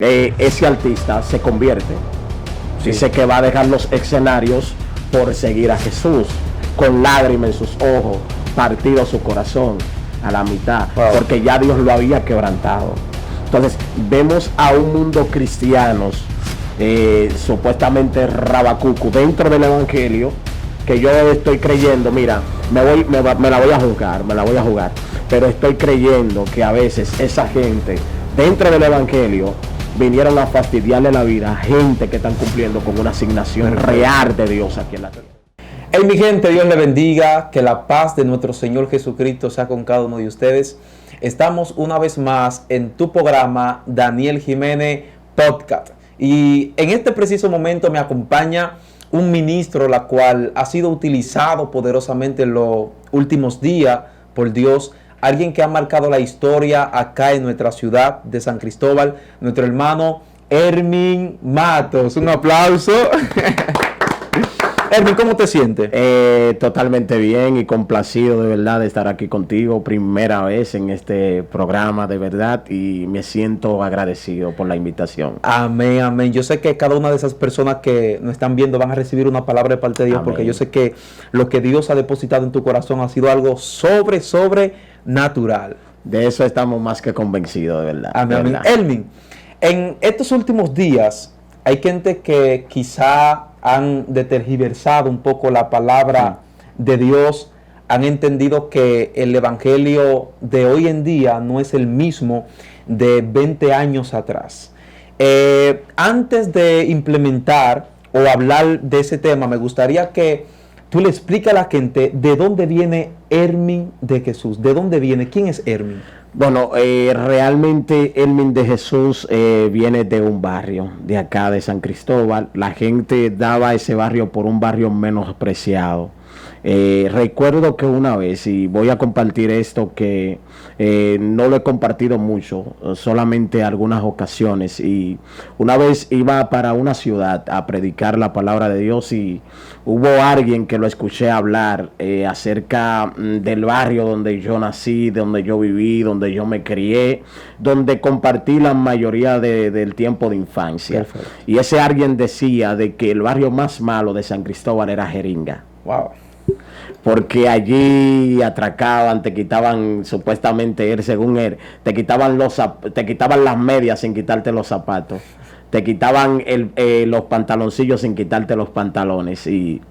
ese artista se convierte. Sí. Dice que va a dejar los escenarios por seguir a Jesús, con lágrimas en sus ojos, partido su corazón a la mitad, Wow. porque ya Dios lo había quebrantado. Entonces vemos a un mundo cristiano supuestamente rabacucu dentro del evangelio, que yo estoy creyendo, mira, me la voy a jugar, pero estoy creyendo que a veces esa gente dentro del evangelio vinieron a fastidiarle la vida a gente que están cumpliendo con una asignación real de Dios aquí en la tierra. Hey, mi gente, Dios le bendiga, que la paz de nuestro Señor Jesucristo sea con cada uno de ustedes. Estamos una vez más en tu programa Daniel Jiménez Podcast. Y en este preciso momento me acompaña un ministro, la cual ha sido utilizado poderosamente en los últimos días por Dios. Alguien que ha marcado la historia acá en nuestra ciudad de San Cristóbal, nuestro hermano Hermin Matos. Un aplauso. Hermin, ¿cómo te sientes? Totalmente bien y complacido de verdad de estar aquí contigo, primera vez en este programa de verdad, y me siento agradecido por la invitación. Amén, amén. Yo sé que cada una de esas personas que nos están viendo van a recibir una palabra de parte de Dios, Amén. porque yo sé que lo que Dios ha depositado en tu corazón ha sido algo sobrenatural. De eso estamos más que convencidos, de verdad. Amén, de amén. verdad. Hermin, en estos últimos días hay gente que quizá han tergiversado un poco la palabra de Dios, han entendido que el evangelio de hoy en día no es el mismo de 20 años atrás. Antes de implementar o hablar de ese tema, me gustaría que tú le expliques a la gente de dónde viene Hermin de Jesús. ¿De dónde viene? ¿Quién es Hermin? Bueno, realmente Hermin de Jesús viene de un barrio de acá de San Cristóbal. La gente daba ese barrio por un barrio menospreciado. Recuerdo que una vez, y voy a compartir esto que no lo he compartido mucho, solamente algunas ocasiones, y una vez iba para una ciudad a predicar la palabra de Dios y hubo alguien que lo escuché hablar acerca del barrio donde yo nací, donde yo viví, donde yo me crié, donde compartí la mayoría del tiempo de infancia. Perfecto. Y ese alguien decía de que el barrio más malo de San Cristóbal era Jeringa. Wow. Porque allí atracaban, te quitaban, supuestamente él, según él, te quitaban las medias sin quitarte los zapatos, te quitaban los pantaloncillos sin quitarte los pantalones. Y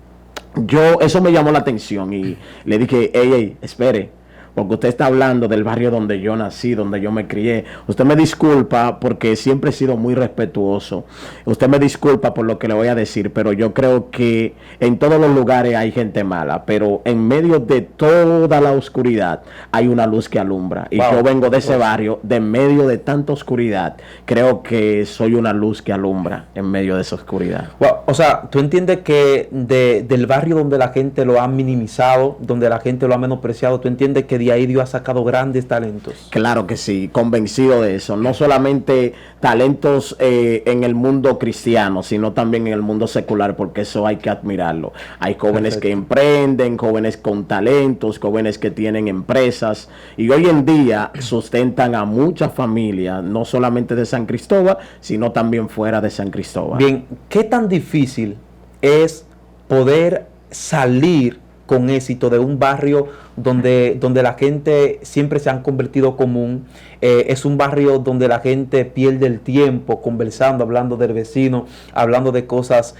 eso me llamó la atención y le dije, hey, espere, porque usted está hablando del barrio donde yo nací, donde yo me crié. Usted me disculpa porque siempre he sido muy respetuoso. Usted me disculpa por lo que le voy a decir, pero yo creo que en todos los lugares hay gente mala, pero en medio de toda la oscuridad hay una luz que alumbra. Y yo vengo de ese barrio, de en medio de tanta oscuridad, creo que soy una luz que alumbra en medio de esa oscuridad. Wow. O sea, ¿tú entiendes que del barrio donde la gente lo ha minimizado, donde la gente lo ha menospreciado, tú entiendes que de ahí Dios ha sacado grandes talentos? Claro que sí, convencido de eso. No solamente talentos en el mundo cristiano, sino también en el mundo secular, porque eso hay que admirarlo. Hay jóvenes Perfecto. que emprenden, jóvenes con talentos, jóvenes que tienen empresas y hoy en día sustentan a muchas familias, no solamente de San Cristóbal, sino también fuera de San Cristóbal. Bien, ¿qué tan difícil es poder salir con éxito de un barrio donde la gente siempre se han convertido común? Es un barrio donde la gente pierde el tiempo conversando, hablando del vecino, hablando de cosas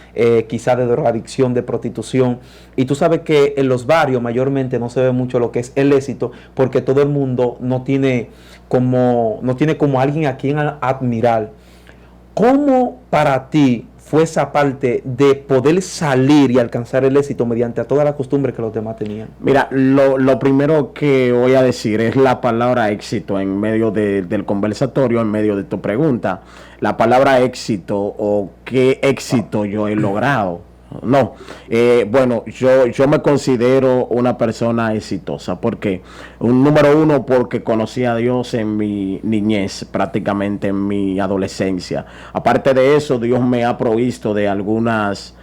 quizás de drogadicción, de prostitución. Y tú sabes que en los barrios mayormente no se ve mucho lo que es el éxito, porque todo el mundo no tiene como alguien a quien admirar. ¿Cómo para ti fue esa parte de poder salir y alcanzar el éxito mediante a toda la costumbre que los demás tenían? Mira, lo primero que voy a decir es la palabra éxito en medio del conversatorio, en medio de tu pregunta. La palabra éxito o qué éxito yo he logrado. No, bueno, yo me considero una persona exitosa porque, número uno, porque conocí a Dios en mi niñez, prácticamente en mi adolescencia. Aparte de eso, Dios me ha provisto de algunas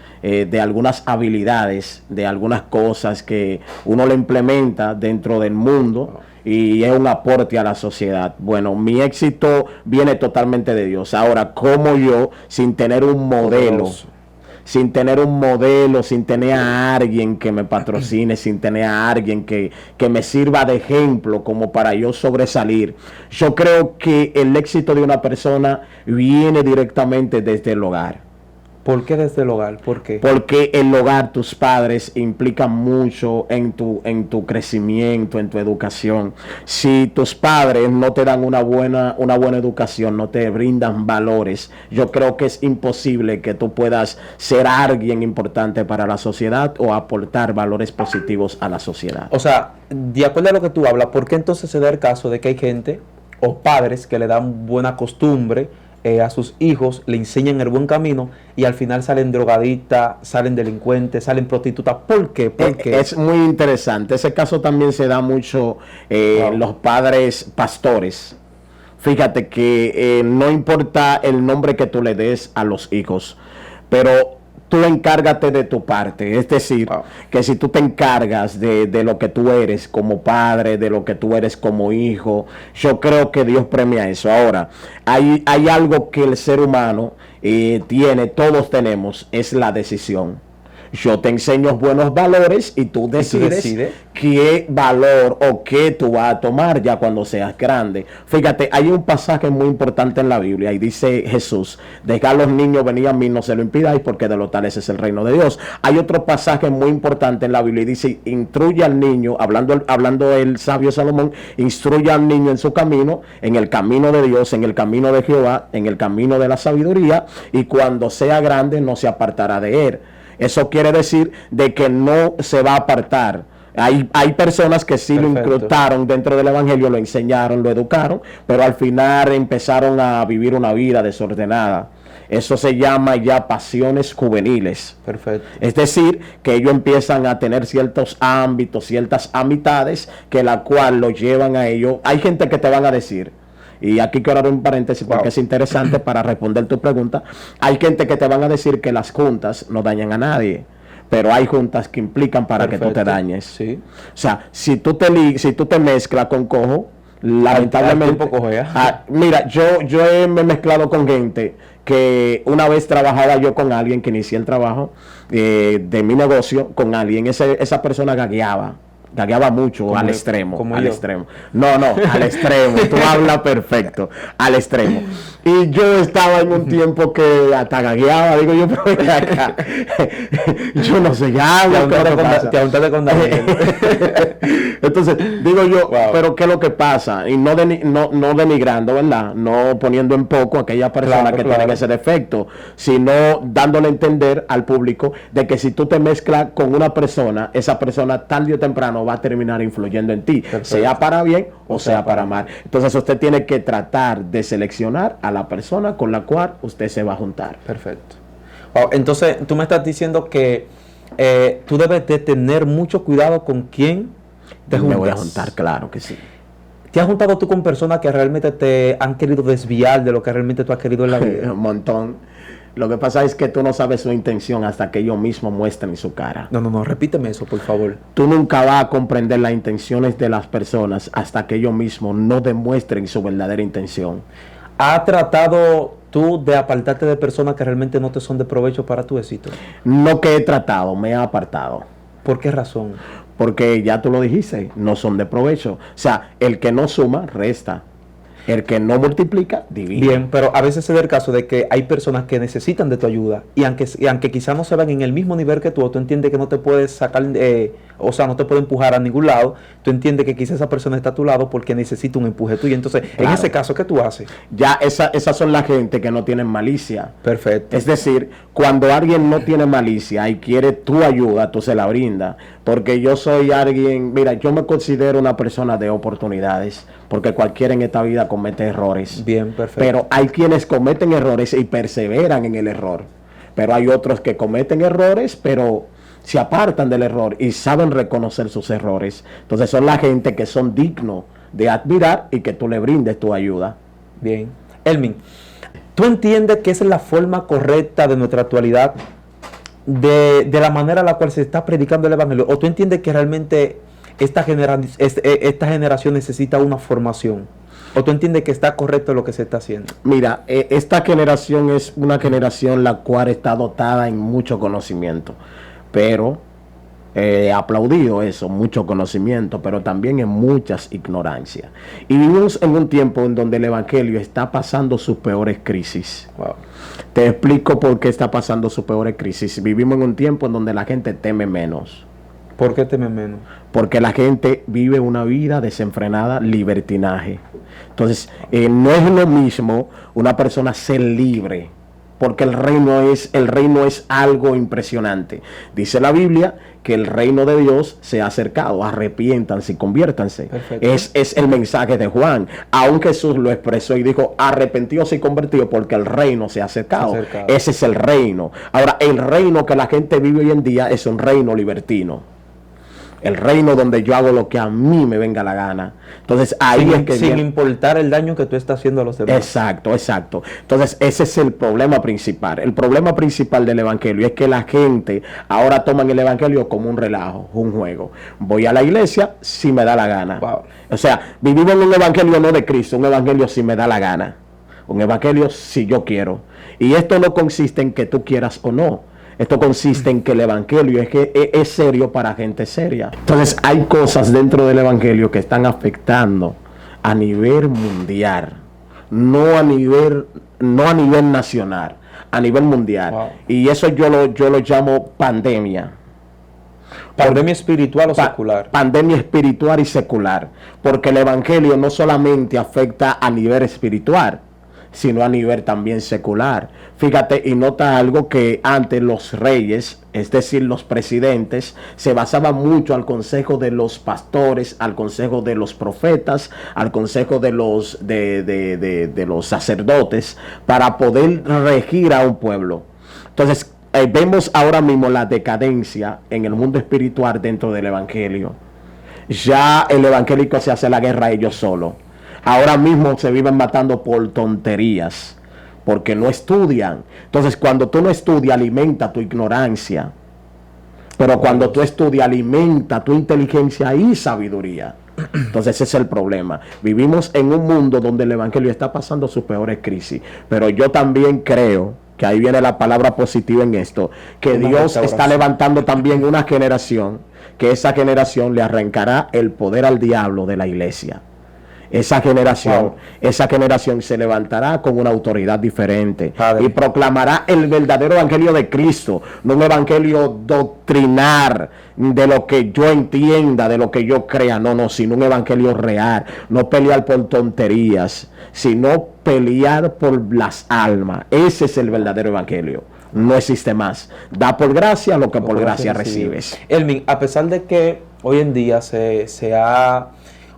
habilidades, de algunas cosas que uno le implementa dentro del mundo y es un aporte a la sociedad. Bueno, mi éxito viene totalmente de Dios. Ahora, ¿cómo yo, sin tener un modelo, sin tener un modelo, sin tener a alguien que me patrocine, sin tener a alguien que me sirva de ejemplo como para yo sobresalir? Yo creo que el éxito de una persona viene directamente desde el hogar. ¿Por qué desde el hogar? ¿Por qué? Porque el hogar, tus padres, implican mucho en tu crecimiento, en tu educación. Si tus padres no te dan una buena educación, no te brindan valores, yo creo que es imposible que tú puedas ser alguien importante para la sociedad o aportar valores positivos a la sociedad. O sea, de acuerdo a lo que tú hablas, ¿por qué entonces se da el caso de que hay gente o padres que le dan buena costumbre a sus hijos, le enseñan el buen camino y al final salen drogadictas, salen delincuentes, salen prostitutas? ¿Por qué? ¿Por qué? Es muy interesante. Ese caso también se da mucho en los padres pastores. Fíjate que no importa el nombre que tú le des a los hijos, pero tú encárgate de tu parte. Es decir, que si tú te encargas de lo que tú eres como padre, de lo que tú eres como hijo, yo creo que Dios premia eso. Ahora, hay algo que el ser humano tiene, todos tenemos, es la decisión. Yo te enseño buenos valores y tú decides qué valor o qué tú vas a tomar ya cuando seas grande. Fíjate, hay un pasaje muy importante en la Biblia y dice Jesús: dejad a los niños venir a mí, no se lo impidáis, porque de los tales es el reino de Dios. Hay otro pasaje muy importante en la Biblia y dice: instruye al niño, hablando el sabio Salomón, instruye al niño en su camino, en el camino de Dios, en el camino de Jehová, en el camino de la sabiduría, y cuando sea grande no se apartará de él. Eso quiere decir de que no se va a apartar. Hay personas que sí lo incrustaron dentro del evangelio, lo enseñaron, lo educaron, pero al final empezaron a vivir una vida desordenada. Eso se llama ya pasiones juveniles. Perfecto. Es decir, que ellos empiezan a tener ciertos ámbitos, ciertas amistades, que la cual lo llevan a ellos. Hay gente que te van a decir, y aquí quiero dar un paréntesis porque es interesante para responder tu pregunta. Hay gente que te van a decir que las juntas no dañan a nadie, pero hay juntas que implican para que tú te dañes. Sí. O sea, si tú te mezclas con cojo, lamentablemente... mira, yo me he mezclado con gente que una vez trabajaba yo con alguien, que inicié el trabajo de mi negocio con alguien. Esa persona gagueaba mucho, al extremo. No, al extremo. Tú hablas perfecto, al extremo. Y yo estaba en un tiempo que hasta gagueaba. Digo yo, pero ven acá. Yo no sé, ya. Te juntaste con Daniel. Entonces, digo yo, pero ¿qué es lo que pasa? Y no denigrando, ¿verdad? No poniendo en poco a aquellas personas que tienen ese defecto, sino dándole a entender al público de que si tú te mezclas con una persona, esa persona tarde o temprano va a terminar influyendo en ti, sea para bien o sea para mal. Entonces usted tiene que tratar de seleccionar a la persona con la cual usted se va a juntar. Perfecto. Entonces tú me estás diciendo que tú debes de tener mucho cuidado con quién te juntas. Me voy a juntar, claro que sí. ¿Te has juntado tú con personas que realmente te han querido desviar de lo que realmente tú has querido en la vida? Un montón. Lo que pasa es que tú no sabes su intención hasta que ellos mismos muestren su cara. No, repíteme eso, por favor. Tú nunca vas a comprender las intenciones de las personas hasta que ellos mismos no demuestren su verdadera intención. ¿Has tratado tú de apartarte de personas que realmente no te son de provecho para tu éxito? No que he tratado, me he apartado. ¿Por qué razón? Porque ya tú lo dijiste, no son de provecho. O sea, el que no suma, resta. El que no multiplica, divide. Bien, pero a veces se da el caso de que hay personas que necesitan de tu ayuda y aunque quizás no se ven en el mismo nivel que tú entiendes que no te puedes sacar, no te puede empujar a ningún lado, tú entiendes que quizás esa persona está a tu lado porque necesita un empuje tuyo. Entonces, claro, en ese caso, ¿qué tú haces? Ya esas son la gente que no tienen malicia. Perfecto. Es decir, cuando alguien no tiene malicia y quiere tu ayuda, tú se la brindas. Porque yo soy alguien, mira, yo me considero una persona de oportunidades, porque cualquiera en esta vida comete errores. Bien, perfecto. Pero hay quienes cometen errores y perseveran en el error. Pero hay otros que cometen errores, pero se apartan del error y saben reconocer sus errores. Entonces son la gente que son dignos de admirar y que tú le brindes tu ayuda. Bien. Elmin, ¿tú entiendes que esa es la forma correcta de nuestra actualidad? De la manera en la cual se está predicando el evangelio, o tú entiendes que realmente esta generación necesita una formación? ¿O tú entiendes que está correcto lo que se está haciendo? Mira, esta generación es una generación la cual está dotada en mucho conocimiento, pero aplaudido eso, mucho conocimiento, pero también en muchas ignorancias. Y vivimos en un tiempo en donde el evangelio está pasando sus peores crisis. Wow. Te explico por qué está pasando sus peores crisis. Vivimos en un tiempo en donde la gente teme menos. ¿Por qué temen menos? Porque la gente vive una vida desenfrenada, libertinaje. Entonces, no es lo mismo una persona ser libre, porque el reino es algo impresionante. Dice la Biblia que el reino de Dios se ha acercado, arrepiéntanse y conviértanse. Es el mensaje de Juan. Aún Jesús lo expresó y dijo, arrepentíos y convertidos porque el reino se ha acercado. Ese es el reino. Ahora, el reino que la gente vive hoy en día es un reino libertino. El reino donde yo hago lo que a mí me venga la gana. Entonces ahí es que sin importar el daño que tú estás haciendo a los demás. Exacto, exacto. Entonces ese es el problema principal. El problema principal del evangelio es que la gente ahora toman el evangelio como un relajo, un juego. Voy a la iglesia si me da la gana. Wow. O sea, vivimos en un evangelio no de Cristo, un evangelio si me da la gana. Un evangelio si yo quiero. Y esto no consiste en que tú quieras o no. Esto consiste en que el evangelio es serio para gente seria. Entonces hay cosas dentro del evangelio que están afectando a nivel mundial, no a nivel nacional, a nivel mundial. Wow. Y eso yo lo llamo pandemia. ¿Pandemia espiritual o secular? Pandemia espiritual y secular. Porque el evangelio no solamente afecta a nivel espiritual, sino a nivel también secular. Fíjate y nota algo que antes los reyes, es decir, los presidentes, se basaban mucho al consejo de los pastores, al consejo de los profetas, al consejo de los sacerdotes, para poder regir a un pueblo. Entonces, vemos ahora mismo la decadencia en el mundo espiritual dentro del evangelio. Ya el evangélico se hace la guerra ellos solos. Ahora mismo se viven matando por tonterías, porque no estudian. Entonces, cuando tú no estudias, alimenta tu ignorancia. Pero cuando tú estudias, alimenta tu inteligencia y sabiduría. Entonces, ese es el problema. Vivimos en un mundo donde el evangelio está pasando sus peores crisis. Pero yo también creo, que ahí viene la palabra positiva en esto, que Dios está levantando también una generación, que esa generación le arrancará el poder al diablo de la iglesia. Esa generación se levantará con una autoridad diferente, Padre, y proclamará el verdadero evangelio de Cristo, no un evangelio doctrinar de lo que yo entienda, de lo que yo crea, no, sino un evangelio real, no pelear por tonterías, sino pelear por las almas. Ese es el verdadero evangelio. No existe más. Da por gracia lo que por gracia recibes. Elmin, a pesar de que hoy en día se ha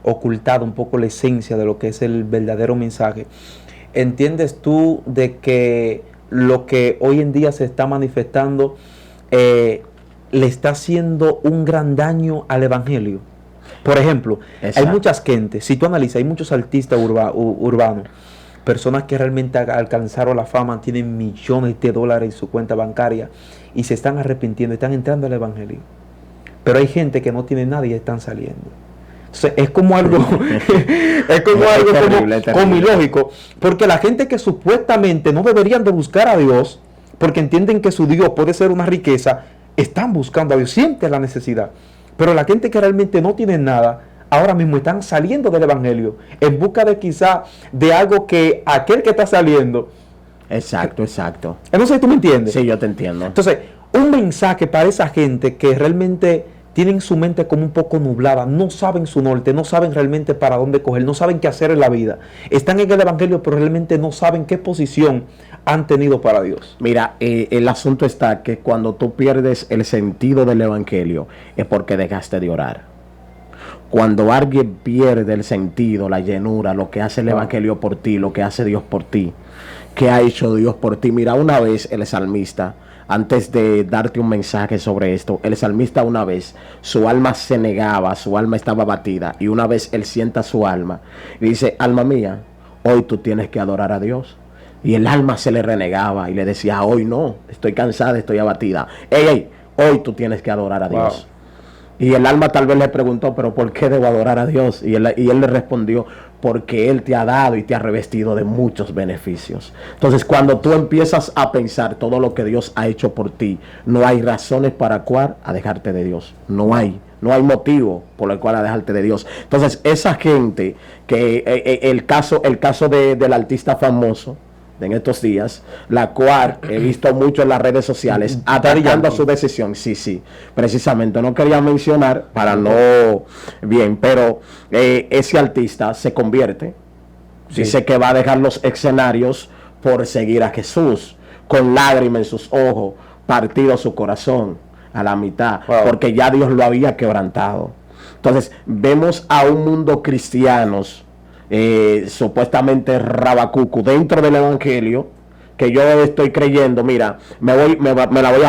ocultado un poco la esencia de lo que es el verdadero mensaje, ¿entiendes tú de que lo que hoy en día se está manifestando le está haciendo un gran daño al evangelio? Por ejemplo, hay muchas gentes, si tú analizas, hay muchos artistas urbanos, personas que realmente alcanzaron la fama, tienen millones de dólares en su cuenta bancaria y se están arrepintiendo, están entrando al evangelio. Pero hay gente que no tiene nada y están saliendo. Entonces, es como algo como ilógico, porque la gente que supuestamente no deberían de buscar a Dios, porque entienden que su Dios puede ser una riqueza, están buscando a Dios, sienten la necesidad. Pero la gente que realmente no tiene nada, ahora mismo están saliendo del evangelio en busca de quizá de algo que aquel que está saliendo. Exacto. No sé si tú me entiendes. Sí, yo te entiendo. Entonces, un mensaje para esa gente que realmente tienen su mente como un poco nublada, no saben su norte, no saben realmente para dónde coger, no saben qué hacer en la vida. Están en el evangelio, pero realmente no saben qué posición han tenido para Dios. Mira, el asunto está que cuando tú pierdes el sentido del evangelio es porque dejaste de orar. Cuando alguien pierde el sentido, la llenura, lo que hace el evangelio por ti, lo que hace Dios por ti, ¿qué ha hecho Dios por ti? Mira, una vez el salmista, antes de darte un mensaje sobre esto, el salmista una vez, su alma se negaba, su alma estaba abatida, y una vez él sienta su alma y dice, alma mía, hoy tú tienes que adorar a Dios. Y el alma se le renegaba y le decía, hoy no, estoy cansada, estoy abatida. Ey, hoy tú tienes que adorar a Dios. Y el alma tal vez le preguntó, pero ¿por qué debo adorar a Dios? Y él le respondió, porque Él te ha dado y te ha revestido de muchos beneficios. Entonces, cuando tú empiezas a pensar todo lo que Dios ha hecho por ti, no hay razones para cuál a dejarte de Dios. No hay motivo por el cual a dejarte de Dios. Entonces, esa gente que el caso del artista famoso en estos días, la cual he visto mucho en las redes sociales atacando a su decisión. Sí, precisamente no quería mencionar para no bien, pero ese artista se convierte, dice que va a dejar los escenarios por seguir a Jesús, con lágrimas en sus ojos, partido su corazón a la mitad, porque ya Dios lo había quebrantado. Entonces vemos a un mundo cristianos supuestamente rabacucu dentro del evangelio, que yo estoy creyendo, mira, me la voy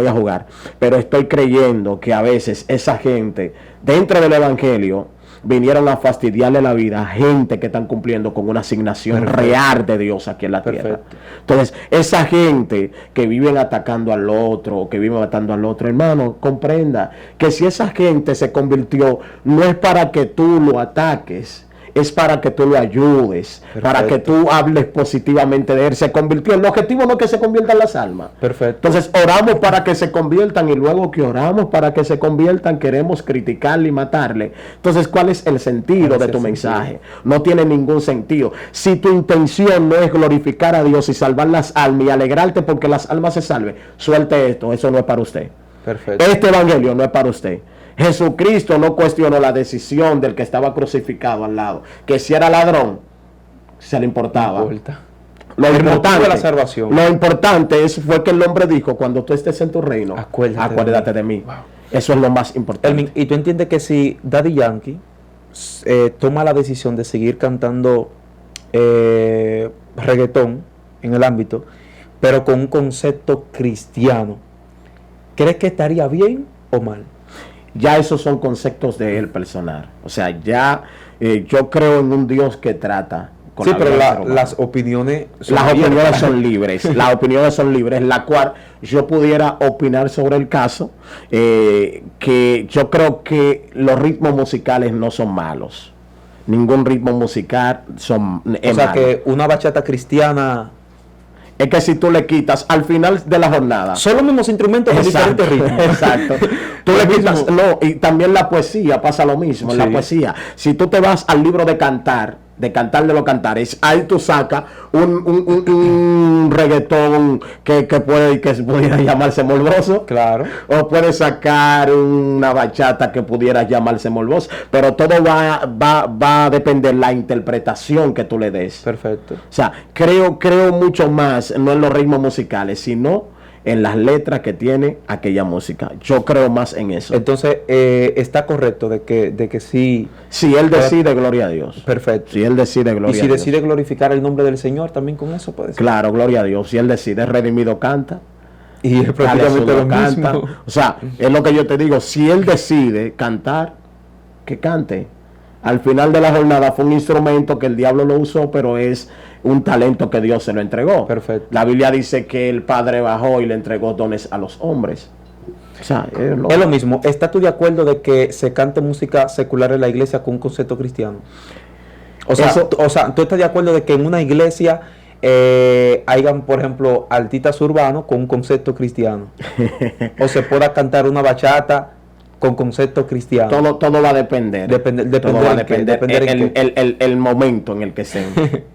a jugar, pero estoy creyendo que a veces esa gente dentro del evangelio vinieron a fastidiarle la vida a gente que están cumpliendo con una asignación real de Dios aquí en la tierra. Entonces, esa gente que viven atacando al otro, que viven matando al otro, hermano, comprenda que si esa gente se convirtió, no es para que tú lo ataques, es para que tú lo ayudes, para que tú hables positivamente de él. Se convirtió. El objetivo no es que se conviertan las almas. Entonces oramos para que se conviertan, y luego que oramos para que se conviertan, queremos criticarle y matarle. Entonces, ¿cuál es el sentido de tu mensaje? No tiene ningún sentido. Si tu intención no es glorificar a Dios y salvar las almas y alegrarte porque las almas se salven, suelte esto. Eso no es para usted. Este evangelio no es para usted. Jesucristo no cuestionó la decisión del que estaba crucificado al lado, que si era ladrón, se le importaba. Lo importante fue que el hombre dijo, cuando tú estés en tu reino, acuérdate de mí. Wow. Eso es lo más importante. Y tú entiendes que si Daddy Yankee toma la decisión de seguir cantando reggaetón en el ámbito, pero con un concepto cristiano, ¿crees que estaría bien o mal? Ya esos son conceptos de él personal. O sea, ya yo creo en un Dios que trata con pero las opiniones son libres. Las opiniones son libres, la cual yo pudiera opinar sobre el caso, que yo creo que los ritmos musicales no son malos. Ningún ritmo musical es malo. Que una bachata cristiana... Es que si tú le quitas al final de la jornada, son los mismos instrumentos con diferentes ritmos. Exacto. Tú le quitas, y también la poesía pasa lo mismo. En la poesía, si tú te vas al libro de Cantar de los Cantares, ahí tú sacas un reggaetón que pudiera llamarse morboso, claro, o puedes sacar una bachata que pudiera llamarse morboso, pero todo va a depender la interpretación que tú le des. Perfecto. O sea, creo mucho más, no en los ritmos musicales, sino en las letras que tiene aquella música. Yo creo más en eso. Entonces, está correcto de que sí. Si él decide, gloria a Dios. Perfecto. Si él decide, gloria a Dios. Y si decide glorificar el nombre del Señor, también con eso puede ser. Claro, gloria a Dios. Si él decide, redimido canta. Y es prácticamente lo mismo. O sea, es lo que yo te digo. Si él decide cantar, que cante. Al final de la jornada fue un instrumento que el diablo lo usó, pero es un talento que Dios se lo entregó. Perfecto. La Biblia dice que el Padre bajó y le entregó dones a los hombres. O sea, es lo mismo. ¿Estás tú de acuerdo de que se cante música secular en la iglesia con un concepto cristiano? O sea, ¿tú estás de acuerdo de que en una iglesia hayan, por ejemplo, artistas urbanos con un concepto cristiano? ¿O se pueda cantar una bachata con concepto cristiano? Todo va a depender. Todo va a depender el momento en el que se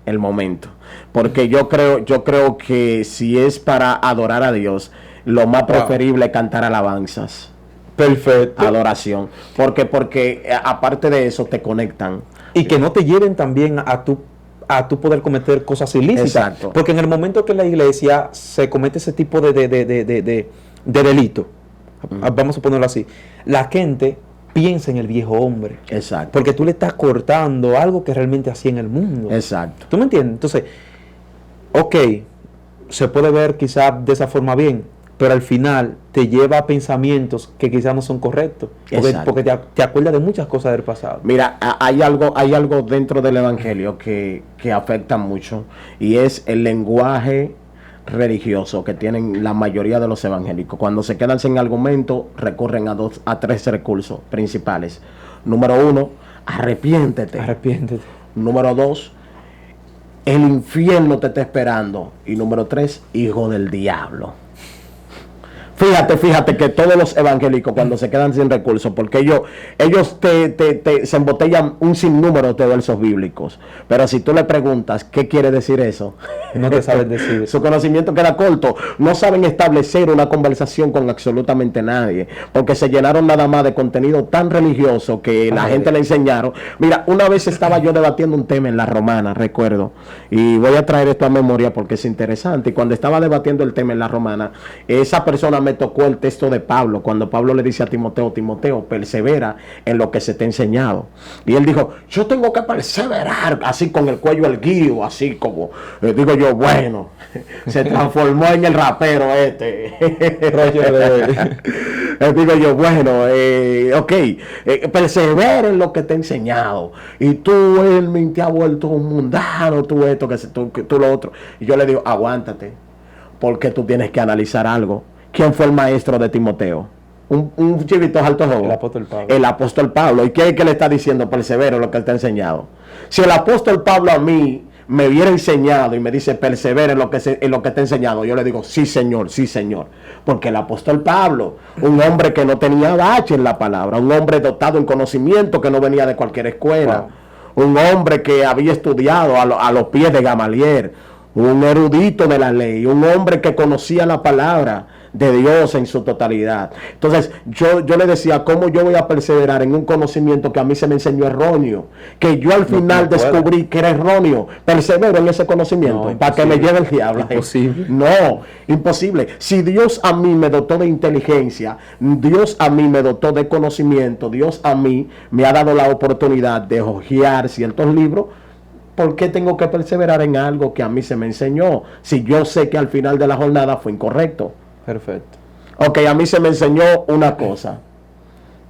el momento. Porque yo creo que si es para adorar a Dios, lo más preferible es cantar alabanzas. Perfecto. Adoración. Porque aparte de eso te conectan. Y que no te lleven también a tu poder cometer cosas ilícitas. Exacto. Porque en el momento que en la iglesia se comete ese tipo de delito, vamos a ponerlo así, la gente piensa en el viejo hombre. Exacto. Porque tú le estás cortando algo que realmente hacía en el mundo. Exacto. ¿Tú me entiendes? Entonces, ok, se puede ver quizás de esa forma bien, pero al final te lleva a pensamientos que quizás no son correctos. Porque te acuerdas de muchas cosas del pasado. Mira, hay algo dentro del evangelio que afecta mucho, y es el lenguaje religioso que tienen la mayoría de los evangélicos. Cuando se quedan sin argumento, recurren a tres recursos principales. Número uno, arrepiéntete. Arrepiéntete. Número dos, el infierno te está esperando. Y número tres, hijo del diablo. Fíjate que todos los evangélicos cuando se quedan sin recursos, porque ellos se embotellan un sinnúmero de versos bíblicos, pero si tú le preguntas qué quiere decir eso, no te saben decir. Su conocimiento queda corto, no saben establecer una conversación con absolutamente nadie, porque se llenaron nada más de contenido tan religioso que la gente le enseñaron. Mira, una vez estaba yo debatiendo un tema en La Romana, recuerdo, y voy a traer esto a memoria porque es interesante, y cuando estaba debatiendo el tema en La Romana, esa persona me tocó el texto de Pablo, cuando Pablo le dice a Timoteo, persevera en lo que se te ha enseñado. Y él dijo, yo tengo que perseverar, así con el cuello erguido, así como, digo yo, bueno, se transformó en el rapero digo yo, bueno, persevera en lo que te he enseñado. Y tú, él te ha vuelto un mundano, tú esto, que tú lo otro. Y yo le digo, aguántate, porque tú tienes que analizar algo. ¿Quién fue el maestro de Timoteo? Un chivito alto joven. El apóstol Pablo. El apóstol Pablo. ¿Y qué es que le está diciendo? Persevera en lo que él te ha enseñado. Si el apóstol Pablo a mí me hubiera enseñado y me dice persevera en lo que te he enseñado, yo le digo sí señor. Porque el apóstol Pablo, un hombre que no tenía bache en la palabra, un hombre dotado en conocimiento que no venía de cualquier escuela, un hombre que había estudiado a los pies de Gamaliel, un erudito de la ley, un hombre que conocía la palabra de Dios en su totalidad. Entonces yo le decía, ¿cómo yo voy a perseverar en un conocimiento que a mí se me enseñó erróneo? Que yo al final descubrí que era erróneo. Persevero en ese conocimiento para que me lleve el diablo. Imposible. No, imposible. Si Dios a mí me dotó de inteligencia, Dios a mí me dotó de conocimiento, Dios a mí me ha dado la oportunidad de hojear ciertos libros, ¿por qué tengo que perseverar en algo que a mí se me enseñó? Si yo sé que al final de la jornada fue incorrecto. Perfecto. Ok, a mí se me enseñó una cosa.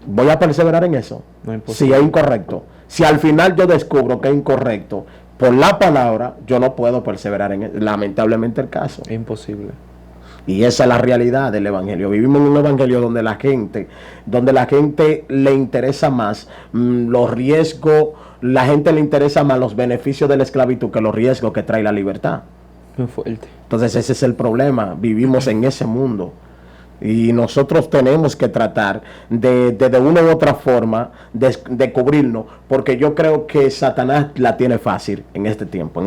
¿Voy a perseverar en eso? No, si es incorrecto. Si al final yo descubro que es incorrecto por la palabra, yo no puedo perseverar en eso. Lamentablemente el caso. Es imposible. Y esa es la realidad del evangelio. Vivimos en un evangelio donde la gente le interesa más los riesgos, la gente le interesa más los beneficios de la esclavitud que los riesgos que trae la libertad. Muy fuerte. Entonces ese es el problema, vivimos en ese mundo y nosotros tenemos que tratar de una u otra forma de cubrirnos, porque yo creo que Satanás la tiene fácil en este tiempo.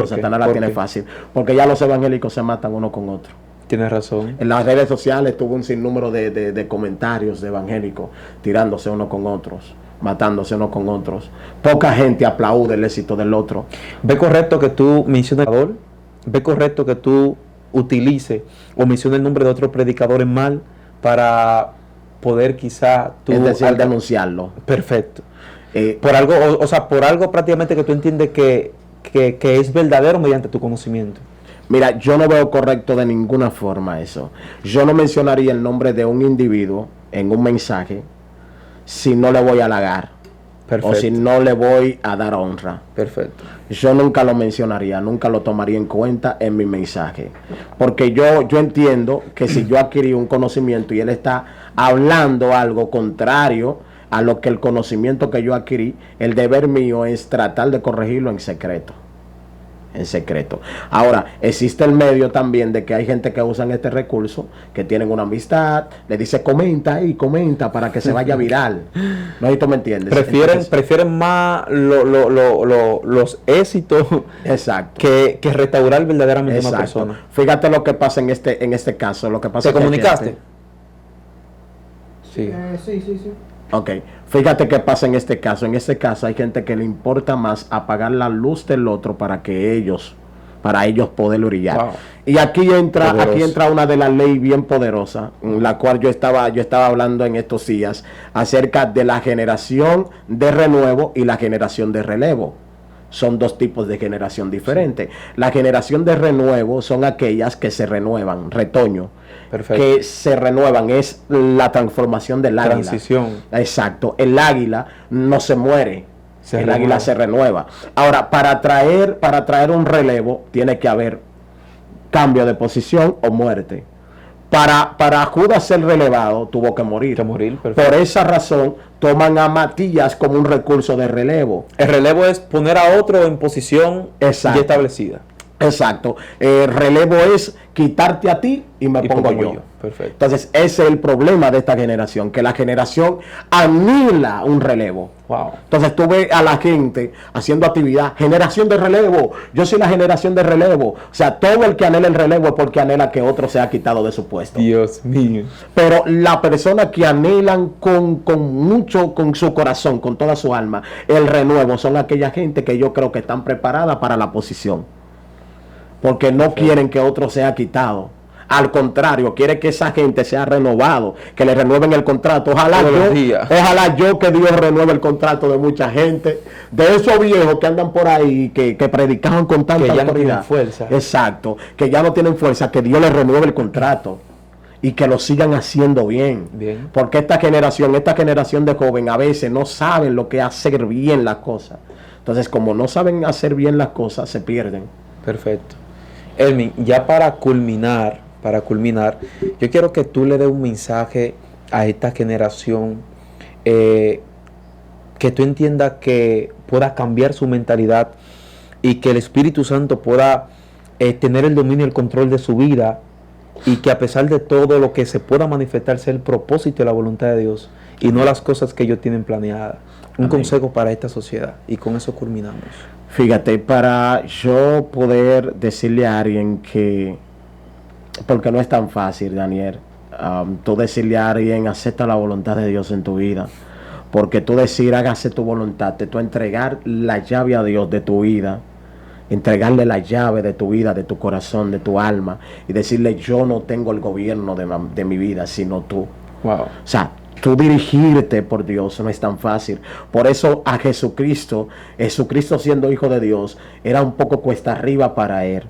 Satanás la tiene fácil, porque ya los evangélicos se matan uno con otro. Tienes razón. En las redes sociales tuvo un sinnúmero de comentarios de evangélicos tirándose uno con otros, matándose uno con otros. Poca gente aplaude el éxito del otro. ¿Ve correcto que tú menciones ¿Ve correcto que tú utilices o menciones el nombre de otros predicadores mal para poder quizá tú... Es decir, denunciarlo. Perfecto. Por algo, por algo prácticamente que tú entiendes que es verdadero mediante tu conocimiento. Mira, yo no veo correcto de ninguna forma eso. Yo no mencionaría el nombre de un individuo en un mensaje si no le voy a halagar. Perfecto. O si no le voy a dar honra. Perfecto. Yo nunca lo mencionaría, nunca lo tomaría en cuenta en mi mensaje. Porque yo entiendo que si yo adquirí un conocimiento y él está hablando algo contrario a lo que el conocimiento que yo adquirí, el deber mío es tratar de corregirlo en secreto. Ahora, existe el medio también de que hay gente que usan este recurso, que tienen una amistad, le dice comenta para que se vaya viral. No sé si tú me entiendes. Prefieren más los éxitos. Exacto. que restaurar verdaderamente a una persona. Fíjate lo que pasa en este caso. Lo que pasa. ¿Te comunicaste? Sí. Sí. Ok, fíjate qué pasa en este caso. En este caso hay gente que le importa más apagar la luz del otro para ellos poder brillar. Wow. Y aquí entra una de las leyes bien poderosas, la cual yo estaba hablando en estos días, acerca de la generación de renuevo y la generación de relevo. Son dos tipos de generación diferentes. La generación de renuevo son aquellas que se renuevan, retoño. Perfecto. Que se renuevan, es la transformación del águila. Transición. Exacto. El águila no se muere. Águila se renueva. Ahora, para traer un relevo, tiene que haber cambio de posición o muerte. Para Judas ser relevado, tuvo que morir. Por esa razón, toman a Matías como un recurso de relevo. El relevo es poner a otro en posición ya establecida. Exacto. El relevo es quitarte a ti y me pongo yo. Perfecto. Entonces, ese es el problema de esta generación, que la generación anula un relevo. Wow. Entonces, tú ves a la gente haciendo actividad, generación de relevo, yo soy la generación de relevo. O sea, todo el que anhela el relevo es porque anhela que otro sea quitado de su puesto. Dios mío. Pero la persona que anhelan con mucho, con su corazón, con toda su alma, el renuevo, son aquella gente que yo creo que están preparadas para la posición. Porque no quieren que otro sea quitado. Al contrario, quiere que esa gente sea renovado, que le renueven el contrato. Ojalá yo que Dios renueve el contrato de mucha gente, de esos viejos que andan por ahí, que predicaban con tanta autoridad. No tienen fuerza. Exacto, que ya no tienen fuerza, que Dios les renueve el contrato y que lo sigan haciendo bien. Porque esta generación de jóvenes a veces no saben lo que es hacer bien las cosas. Entonces, como no saben hacer bien las cosas, se pierden. Perfecto. Elmin, ya para culminar, yo quiero que tú le des un mensaje a esta generación que tú entiendas que pueda cambiar su mentalidad y que el Espíritu Santo pueda tener el dominio y el control de su vida, y que a pesar de todo lo que se pueda manifestar sea el propósito y la voluntad de Dios y no las cosas que ellos tienen planeadas. Un consejo para esta sociedad, y con eso culminamos. Fíjate, para yo poder decirle a alguien que, porque no es tan fácil, Daniel, tú decirle a alguien, acepta la voluntad de Dios en tu vida, porque tú decir, hágase tu voluntad, tú entregar la llave a Dios de tu vida, entregarle la llave de tu vida, de tu corazón, de tu alma, y decirle, yo no tengo el gobierno de mi vida, sino tú. Wow. O sea, tú dirigirte por Dios no es tan fácil. Por eso a Jesucristo siendo hijo de Dios, era un poco cuesta arriba para él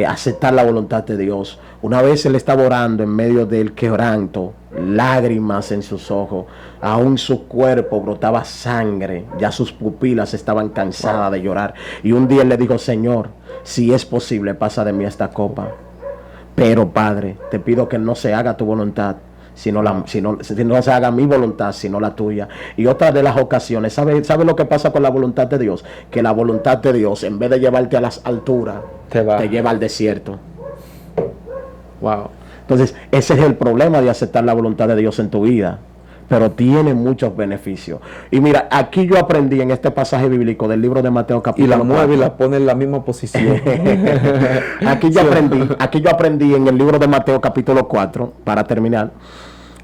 aceptar la voluntad de Dios. Una vez él estaba orando en medio del quebranto, lágrimas en sus ojos, aún su cuerpo brotaba sangre, ya sus pupilas estaban cansadas de llorar. Y un día él le dijo, Señor, si es posible, pasa de mí esta copa. Pero Padre, te pido que no se haga tu voluntad, si no se haga mi voluntad, sino la tuya. Y otra de las ocasiones, ¿sabe lo que pasa con la voluntad de Dios? Que la voluntad de Dios, en vez de llevarte a las alturas, te lleva al desierto. Wow. Entonces, ese es el problema de aceptar la voluntad de Dios en tu vida. Pero tiene muchos beneficios. Y mira, aquí yo aprendí en este pasaje bíblico del libro de Mateo capítulo 4. Y la mueve y la pone en la misma posición. Aquí yo aprendí en el libro de Mateo capítulo 4, para terminar,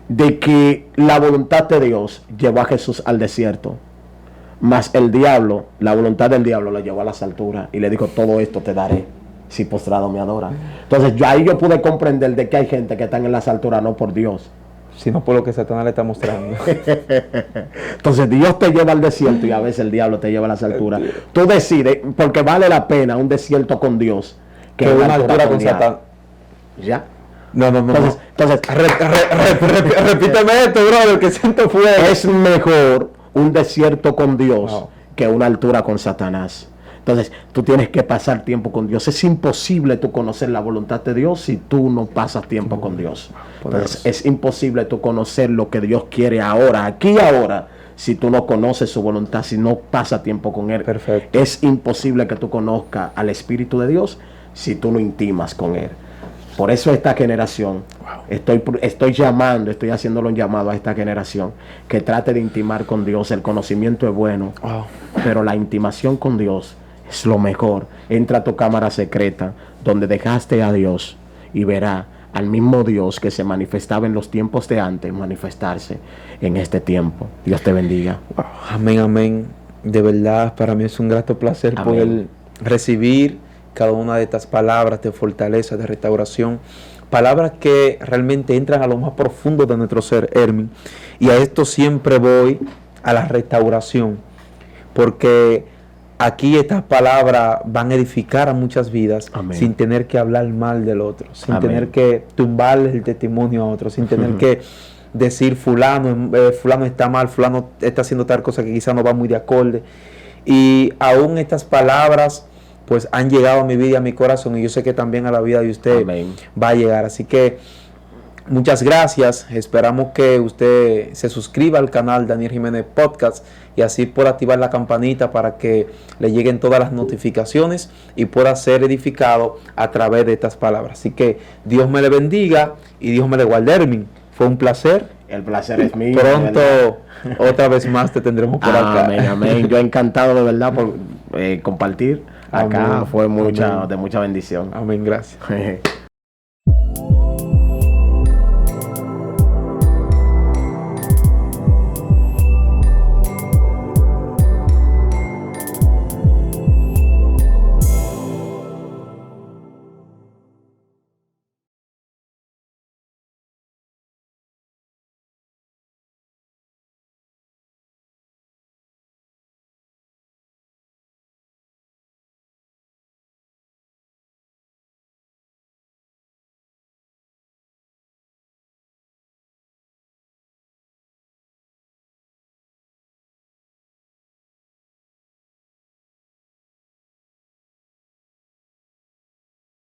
de que la voluntad de Dios llevó a Jesús al desierto. Mas la voluntad del diablo lo llevó a las alturas y le dijo, todo esto te daré si postrado me adora. Entonces ahí yo pude comprender de que hay gente que están en las alturas no por Dios, sino por lo que Satanás le está mostrando. Entonces Dios te lleva al desierto y a veces el diablo te lleva a las alturas. Tú decides, porque vale la pena un desierto con Dios que una altura con Satanás. ¿Ya? No. Entonces repíteme esto, brother, que siento fuego. Es mejor un desierto con Dios que una altura con Satanás. Entonces, tú tienes que pasar tiempo con Dios. Es imposible tú conocer la voluntad de Dios si tú no pasas tiempo con Dios. Entonces, es imposible tú conocer lo que Dios quiere ahora, aquí y ahora, si tú no conoces su voluntad, si no pasas tiempo con Él. Perfecto. Es imposible que tú conozcas al Espíritu de Dios si tú no intimas con Él. Por eso esta generación, estoy haciéndolo un llamado a esta generación, que trate de intimar con Dios. El conocimiento es bueno, pero la intimación con Dios es lo mejor. Entra a tu cámara secreta, donde dejaste a Dios, y verá al mismo Dios que se manifestaba en los tiempos de antes, manifestarse en este tiempo. Dios te bendiga. Amén, amén. De verdad, para mí es un grato placer poder recibir cada una de estas palabras de fortaleza, de restauración, palabras que realmente entran a lo más profundo de nuestro ser, Hermin. Y a esto siempre voy, a la restauración, porque aquí estas palabras van a edificar a muchas vidas. Amén. Sin tener que hablar mal del otro, sin tener que tumbarle el testimonio a otro, sin tener que decir fulano está mal, fulano está haciendo tal cosa que quizás no va muy de acorde. Y aún estas palabras pues han llegado a mi vida y a mi corazón, y yo sé que también a la vida de usted Amén. va a llegar. Así que muchas gracias. Esperamos que usted se suscriba al canal Daniel Jiménez Podcast y así pueda activar la campanita para que le lleguen todas las notificaciones y pueda ser edificado a través de estas palabras. Así que Dios me le bendiga y Dios me le guarde. Hermin, fue un placer. El placer es mío. Pronto, otra vez más te tendremos por acá. Amén, amén. Yo encantado de verdad por compartir acá. Amén. Fue Amén. de mucha bendición. Amén, gracias.